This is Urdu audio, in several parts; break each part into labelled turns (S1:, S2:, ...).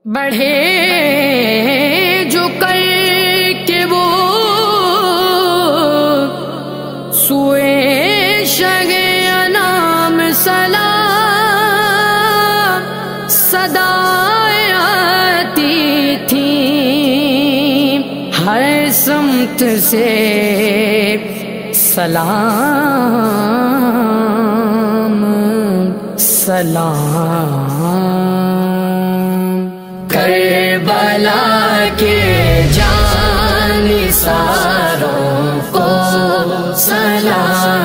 S1: بڑھے جو کر کے وہ سوئے شگ انام سلام صدائیں آتی تھیں ہر سمت سے سلام سلام کربلا کے جانثاروں کو سلام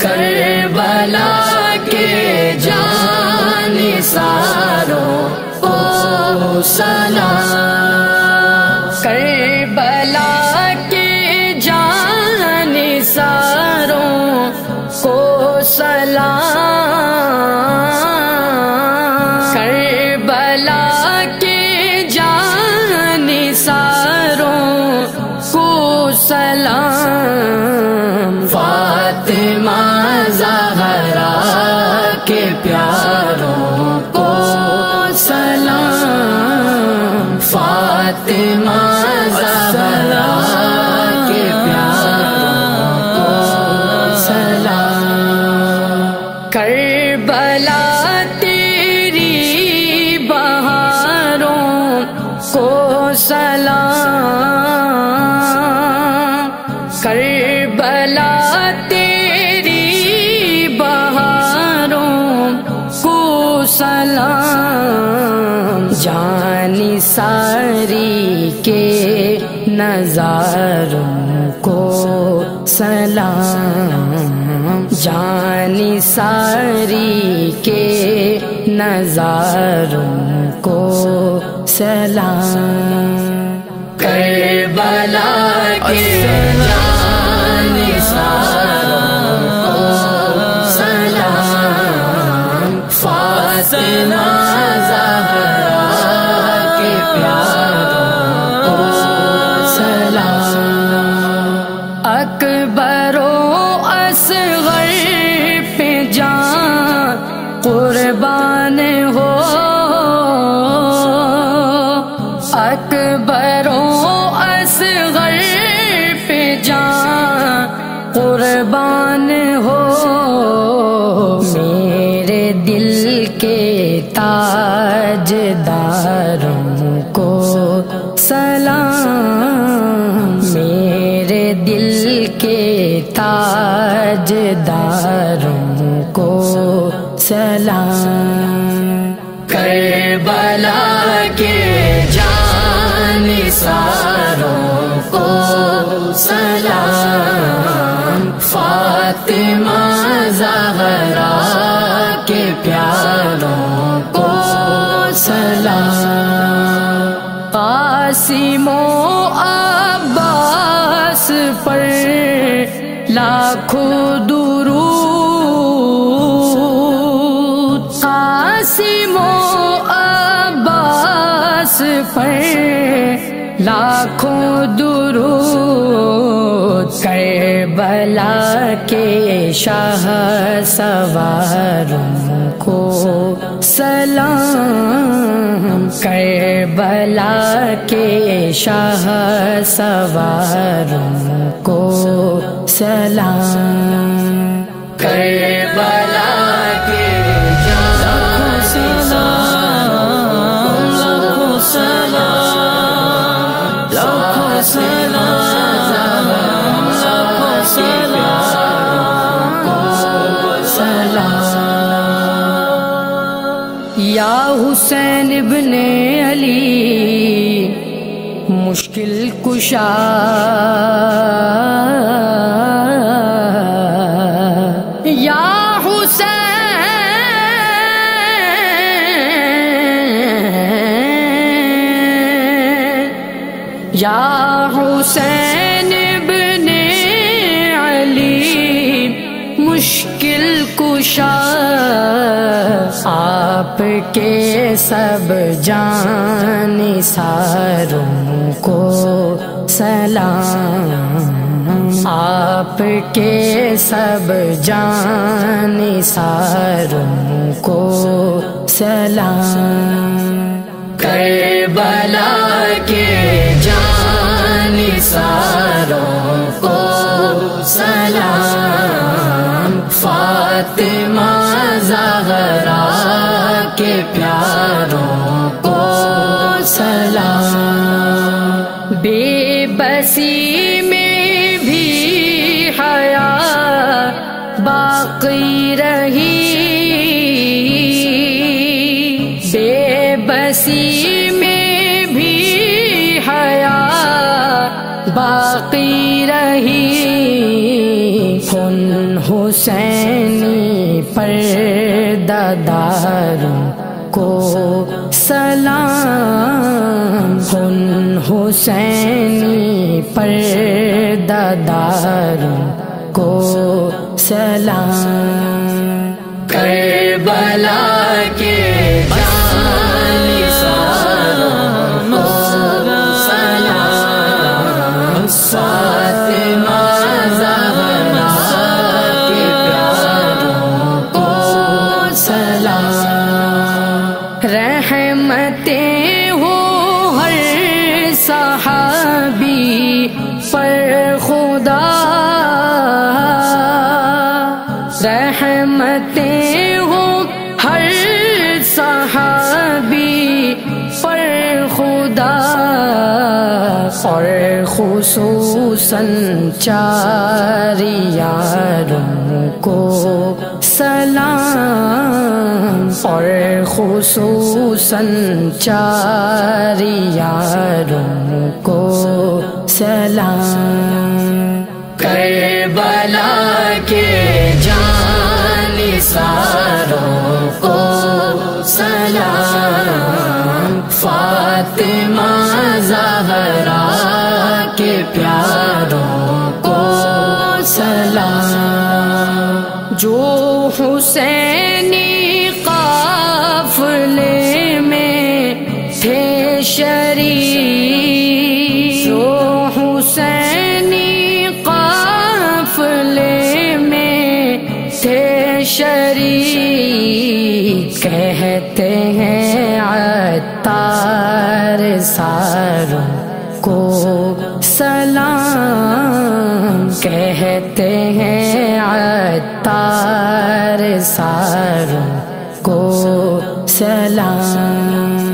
S1: کربلا کے جانثاروں کو سلام کربلا کے جانثاروں کو سلام کربلا کے جانثاروں کو سلام فاطمہ زہرا کے پیاروں کو سلام فاطمہ زہرا کے پیاروں کو سلام کربلا تیری بہاروں کو سلام کربلا تیری بہاروں کو سلام جانثاری کے نظاروں کو سلام جانثاری کے نظاروں کو سلام کربلا کے جانثاروں کو سلام فاطمہ زہرا کے پیاروں کو سلام اکبر و اصغر پہ جان قربان ہو اکبر و اصغر پہ جان قربان ہو میرے دل کے تاجداروں کو سلام میرے دل کے تاجداروں کو سلام کربلا کے جانثاروں کو سلام فاطمہ زہرا کے پیاروں کو سلام قاسم و عباس پر لاکھوں درود قاسم و عباس پر لاکھوں درود کربلا کے شاہ سواروں کو سلام کربلا کے شاہ سواروں کو سلام کربلا کے یا حسین ابن علی مشکل کشا یا حسین ابن علی مشکل کشا آپ کے سب جانثاروں کو سلام آپ کے سب جانثاروں کو سلام کربلا کے جانثاروں کو سلام، فاطمہ زہرا کے پیاروں کو سلام، بے بسی میں بھی حیا باقی رہی، بے بسی میں بھی حیا باقی رہی، خون حسینی پردہ داروں کو سلام، خون حسینی پردہ داروں کو سلام، کربلا کے جانثاروں کو سلام، فاطمہ زہرا کے پیاروں کو سلام، رحمتیں ہو ہر صحابی پر خدا، رحمتیں ہو ہر صحابی پر خدا، اور خصوصاً چار یاروں کو سلام، اور خصوصاً چار یاروں کو سلام، کربلا کے جانثاروں کو سلام، فاطمہ زہرا کے پیاروں کو سلام، جو حسینی قافلے میں تھے شریک، جو حسینی قافلے میں تھے شریک، کہتے ہیں عطار ساروں کو سلام، کہتے ہیں عطار ساروں کو سلام،